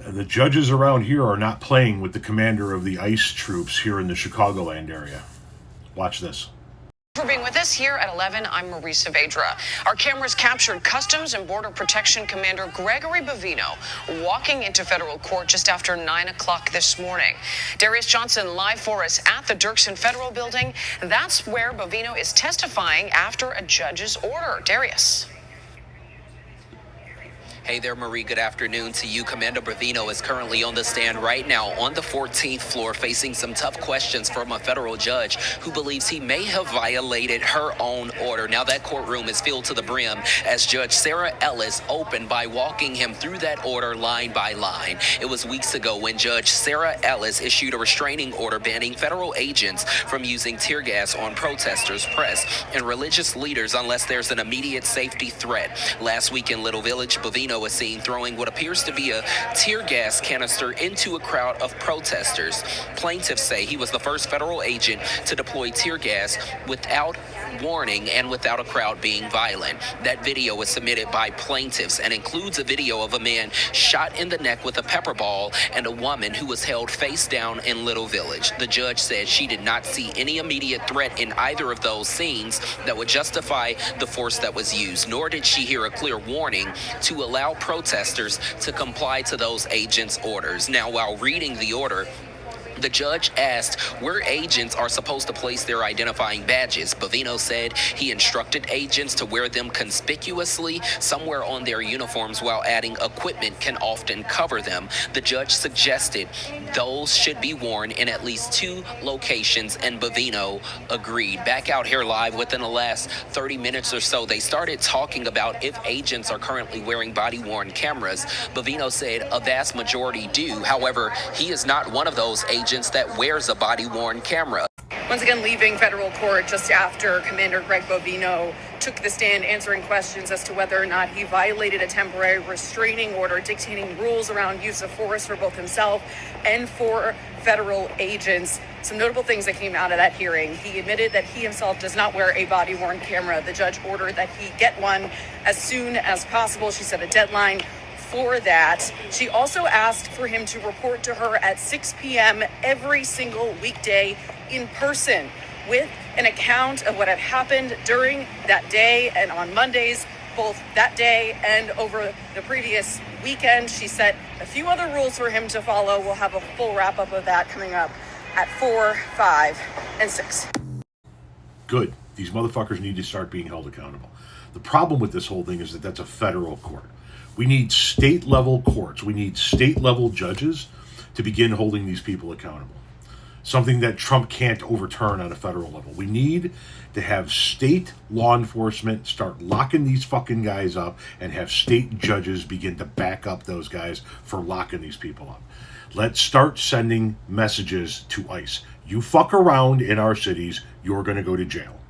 The judges around here are not playing with the commander of the ICE troops here in the Chicagoland area. Watch this. For being with us here at 11, I'm Marie Saavedra. Our cameras captured Customs and Border Protection Commander Gregory Bovino walking into federal court just after 9 o'clock this morning. Darius Johnson live for us at the Dirksen Federal Building. That's where Bovino is testifying after a judge's order. Darius. Hey there, Marie. Good afternoon to you. Commander Bovino is currently on the stand right now on the 14th floor facing some tough questions from a federal judge who believes he may have violated her own order. Now that courtroom is filled to the brim as Judge Sarah Ellis opened by walking him through that order line by line. It was weeks ago when Judge Sarah Ellis issued a restraining order banning federal agents from using tear gas on protesters, press, and religious leaders unless there's an immediate safety threat. Last week in Little Village, Bovino was seen throwing what appears to be a tear gas canister into a crowd of protesters. Plaintiffs say he was the first federal agent to deploy tear gas without warning and without a crowd being violent. That video was submitted by plaintiffs and includes a video of a man shot in the neck with a pepper ball and a woman who was held face down in Little Village. The judge said she did not see any immediate threat in either of those scenes that would justify the force that was used, nor did she hear a clear warning to allow protesters to comply to those agents' orders. Now, while reading the order, the judge asked where agents are supposed to place their identifying badges. Bovino said he instructed agents to wear them conspicuously somewhere on their uniforms, while adding equipment can often cover them. The judge suggested those should be worn in at least 2 locations, and Bovino agreed. Back out here live, within the last 30 minutes or so, they started talking about if agents are currently wearing body-worn cameras. Bovino said a vast majority do. However, he is not one of those agents that wears a body-worn camera. Once again, leaving federal court just after Commander Greg Bovino took the stand answering questions as to whether or not he violated a temporary restraining order dictating rules around use of force for both himself and for federal agents. Some notable things that came out of that hearing. He admitted that he himself does not wear a body-worn camera. The judge ordered that he get one as soon as possible. She set a deadline for that. She also asked for him to report to her at 6 p.m. every single weekday in person with an account of what had happened during that day and on Mondays, both that day and over the previous weekend. She set a few other rules for him to follow. We'll have a full wrap-up of that coming up at 4, 5, and 6. Good. These motherfuckers need to start being held accountable. The problem with this whole thing is that that's a federal court. We need state-level courts. We need state-level judges to begin holding these people accountable. Something that Trump can't overturn on a federal level. We need to have state law enforcement start locking these fucking guys up and have state judges begin to back up those guys for locking these people up. Let's start sending messages to ICE. You fuck around in our cities, you're going to go to jail.